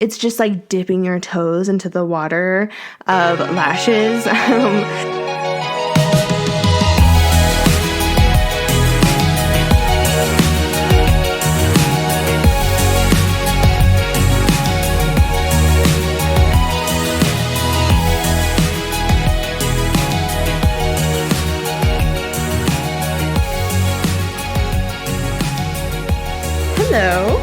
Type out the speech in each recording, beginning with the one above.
It's just like dipping your toes into the water of lashes. Hello.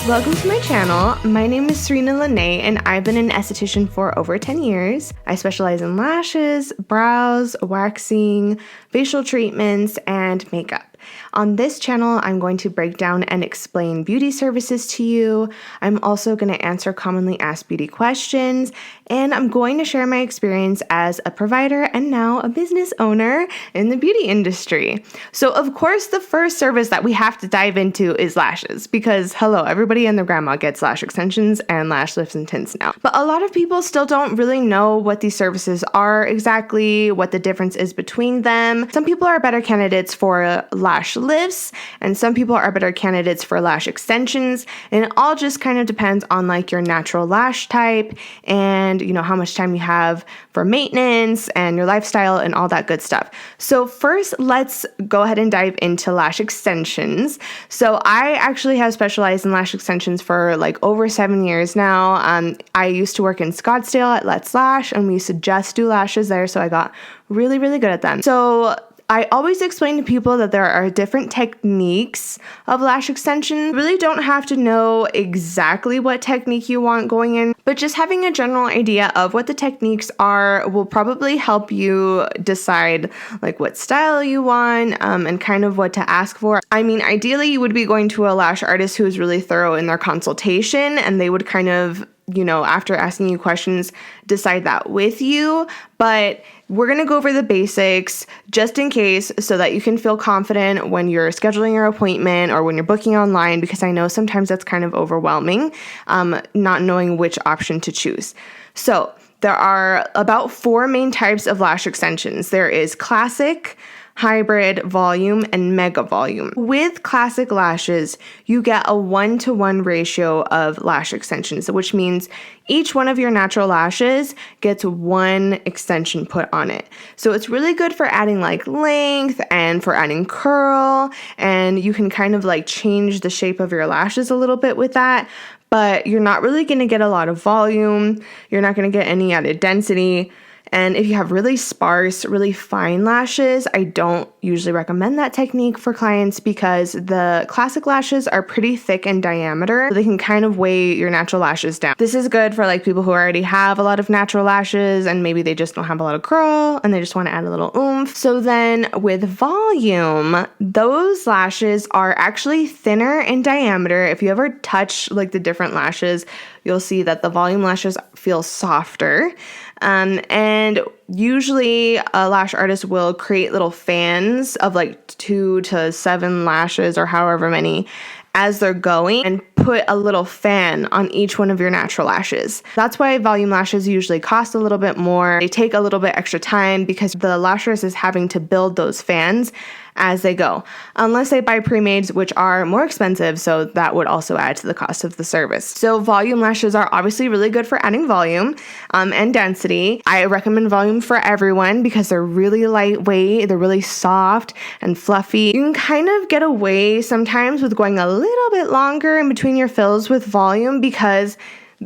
Welcome to my channel. My name is Sarina Lanae, and I've been an esthetician for over 10 years. I specialize in lashes, brows, waxing, facial treatments, and makeup. On this channel, I'm going to break down and explain beauty services to you. I'm also going to answer commonly asked beauty questions, and I'm going to share my experience as a provider and now a business owner in the beauty industry. So of course, the first service that we have to dive into is lashes because hello, everybody and their grandma gets lash extensions and lash lifts and tints now. But a lot of people still don't really know what these services are exactly, what the difference is between them. Some people are better candidates for lash lifts and some people are better candidates for lash extensions, and it all just kind of depends on like your natural lash type and how much time you have for maintenance and your lifestyle and all that good stuff. So first, let's go ahead and dive into lash extensions. So I actually have specialized in lash extensions for like over 7 years now. I used to work in Scottsdale at Let's Lash, and we used to just do lashes there, so I got really good at them. So I always explain to people that there are different techniques of lash extension. You really don't have to know exactly what technique you want going in, but just having a general idea of what the techniques are will probably help you decide like what style you want and kind of what to ask for. I mean, ideally you would be going to a lash artist who is really thorough in their consultation, and they would kind of after asking you questions, decide that with you. But we're going to go over the basics just in case so that you can feel confident when you're scheduling your appointment or when you're booking online, because I know sometimes that's kind of overwhelming, not knowing which option to choose. So there are about 4 main types of lash extensions. There is classic, hybrid, volume, and mega volume. With classic lashes, you get a 1-to-1 ratio of lash extensions, which means each one of your natural lashes gets 1 extension put on it. So it's really good for adding like length and for adding curl, and you can kind of like change the shape of your lashes a little bit with that, but you're not really going to get a lot of volume. You're not going to get any added density. And if you have really sparse, really fine lashes, I don't usually recommend that technique for clients because the classic lashes are pretty thick in diameter. So they can kind of weigh your natural lashes down. This is good for like people who already have a lot of natural lashes and maybe they just don't have a lot of curl and they just want to add a little oomph. So then with volume, those lashes are actually thinner in diameter. If you ever touch like the different lashes, you'll see that the volume lashes feel softer. And usually a lash artist will create little fans of like 2 to 7 lashes or however many as they're going and put a little fan on each one of your natural lashes. That's why volume lashes usually cost a little bit more. They take a little bit extra time because the lash artist is having to build those fans as they go, unless they buy pre-mades, which are more expensive, so that would also add to the cost of the service. So volume lashes are obviously really good for adding volume and density. I recommend volume for everyone because they're really lightweight, they're really soft and fluffy. You can kind of get away sometimes with going a little bit longer in between your fills with volume because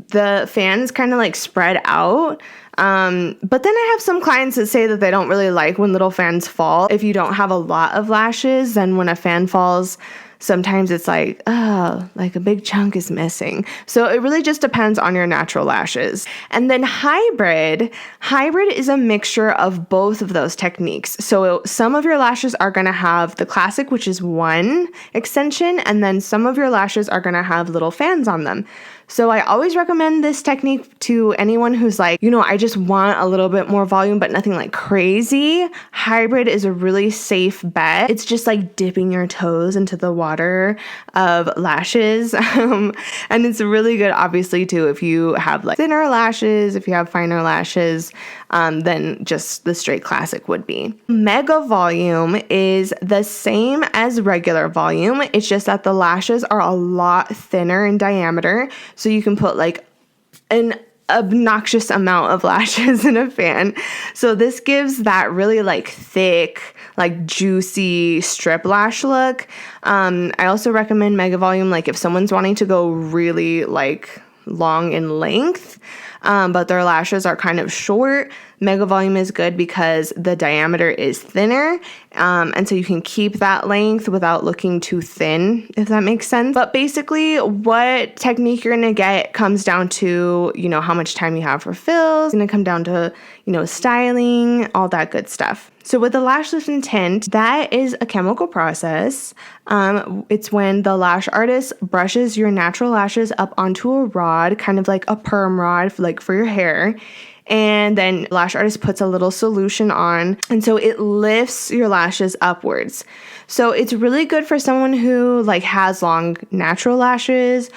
the fans kind of like spread out. But then I have some clients that say that they don't really like when little fans fall. If you don't have a lot of lashes, then when a fan falls, sometimes it's like, oh, like a big chunk is missing. So it really just depends on your natural lashes. And then hybrid is a mixture of both of those techniques. So some of your lashes are going to have the classic, which is 1 extension, and then some of your lashes are going to have little fans on them. So I always recommend this technique to anyone who's like, I just want a little bit more volume, but nothing like crazy. Hybrid is a really safe bet. It's just like dipping your toes into the water of lashes. And it's really good, obviously, too, if you have like thinner lashes, if you have finer lashes, than just the straight classic would be. Mega volume is the same as regular volume. It's just that the lashes are a lot thinner in diameter. So you can put like an obnoxious amount of lashes in a fan. So this gives that really like thick, like juicy strip lash look. I also recommend Mega Volume, like if someone's wanting to go really like long in length, but their lashes are kind of short. Mega Volume is good because the diameter is thinner, and so you can keep that length without looking too thin, if that makes sense. But basically, what technique you're gonna get comes down to, how much time you have for fills. It's gonna come down to, styling, all that good stuff. So with the lash lift and tint, that is a chemical process. It's when the lash artist brushes your natural lashes up onto a rod, kind of like a perm rod, for your hair. And then lash artist puts a little solution on, and so it lifts your lashes upwards. So it's really good for someone who has long natural lashes,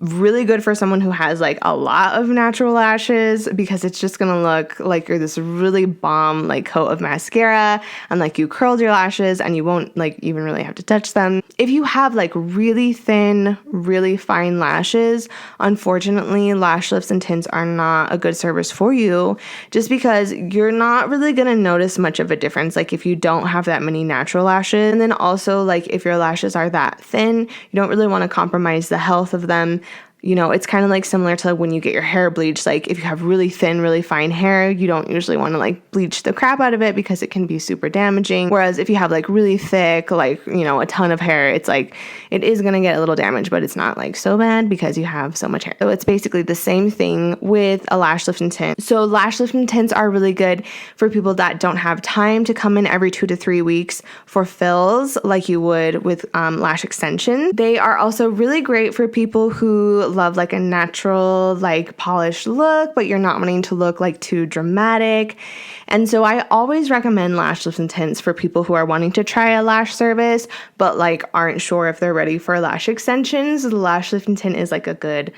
really good for someone who has a lot of natural lashes, because it's just gonna look like you're this really bomb coat of mascara, and you curled your lashes and you won't even really have to touch them. If you have really thin, really fine lashes, unfortunately lash lifts and tints are not a good service for you, just because you're not really gonna notice much of a difference if you don't have that many natural lashes. And then also if your lashes are that thin, you don't really want to compromise the health of them. It's kind of similar to when you get your hair bleached. If you have really thin, really fine hair, you don't usually want to bleach the crap out of it because it can be super damaging. Whereas if you have really thick, a ton of hair, it's it is going to get a little damaged, but it's not so bad because you have so much hair. So it's basically the same thing with a lash lift and tint. So lash lift and tints are really good for people that don't have time to come in every 2 to 3 weeks for fills like you would with lash extensions. They are also really great for people who love a natural polished look, but you're not wanting to look too dramatic. And so I always recommend lash lifts and tints for people who are wanting to try a lash service but aren't sure if they're ready for lash extensions. The lash lift and tint is a good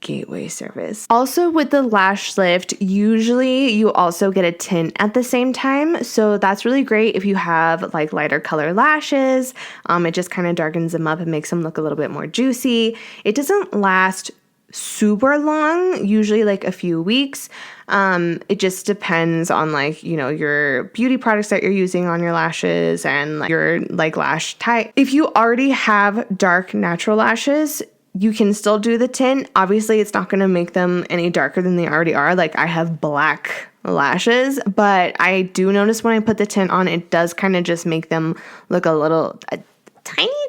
gateway service. Also with the lash lift, usually you also get a tint at the same time, so that's really great if you have lighter color lashes. It just kind of darkens them up and makes them look a little bit more juicy. It doesn't last super long, usually a few weeks. It just depends on your beauty products that you're using on your lashes and your lash type. If you already have dark natural lashes, you can still do the tint. Obviously, it's not going to make them any darker than they already are. I have black lashes, but I do notice when I put the tint on, it does kind of just make them look a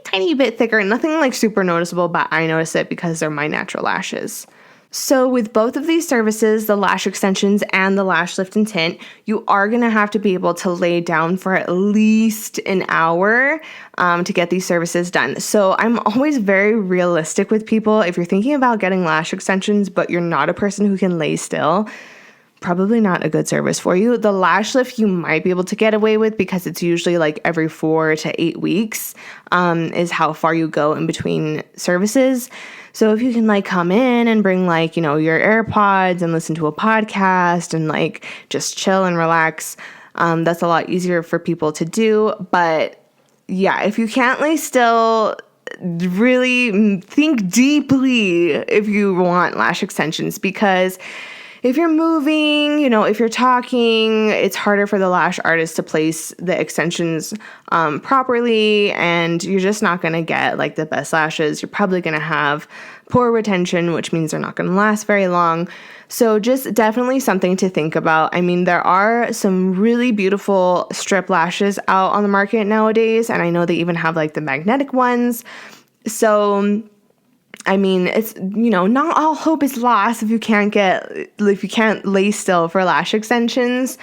tiny bit thicker. Nothing super noticeable, but I notice it because they're my natural lashes. So with both of these services, the lash extensions and the lash lift and tint, you are going to have to be able to lay down for at least an hour to get these services done. So I'm always very realistic with people. If you're thinking about getting lash extensions, but you're not a person who can lay still, probably not a good service for you. The lash lift you might be able to get away with because it's usually every 4 to 8 weeks is how far you go in between services. So if you can come in and bring your AirPods and listen to a podcast and just chill and relax, that's a lot easier for people to do. But yeah, if you can't lay still, really think deeply if you want lash extensions, because if you're moving, if you're talking, it's harder for the lash artist to place the extensions properly, and you're just not going to get the best lashes. You're probably going to have poor retention, which means they're not going to last very long. So just definitely something to think about. I mean, there are some really beautiful strip lashes out on the market nowadays, and I know they even have the magnetic ones. So I mean, it's, not all hope is lost if you can't lay still for lash extensions.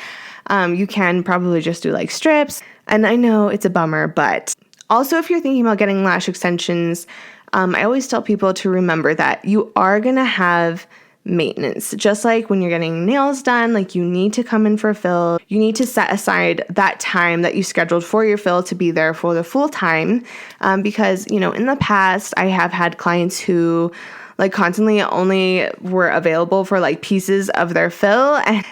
You can probably just do strips. And I know it's a bummer, but also if you're thinking about getting lash extensions, I always tell people to remember that you are going to have maintenance. Just like when you're getting nails done, you need to come in for a fill. You need to set aside that time that you scheduled for your fill to be there for the full time. Because, in the past, I have had clients who constantly only were available for pieces of their fill. And,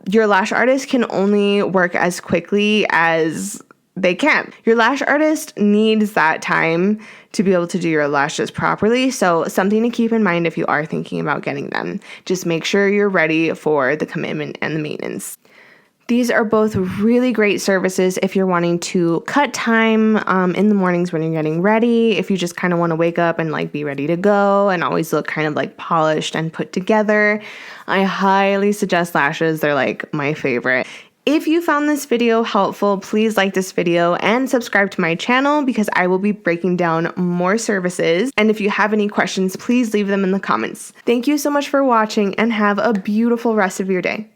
your lash artist can only work as quickly as they can. Your lash artist needs that time to be able to do your lashes properly. So something to keep in mind if you are thinking about getting them. Just make sure you're ready for the commitment and the maintenance. These are both really great services if you're wanting to cut time in the mornings when you're getting ready, if you just kind of want to wake up and like be ready to go and always look kind of like polished and put together. I highly suggest lashes. They're like my favorite. If you found this video helpful, please like this video and subscribe to my channel because I will be breaking down more services. And if you have any questions, please leave them in the comments. Thank you so much for watching and have a beautiful rest of your day.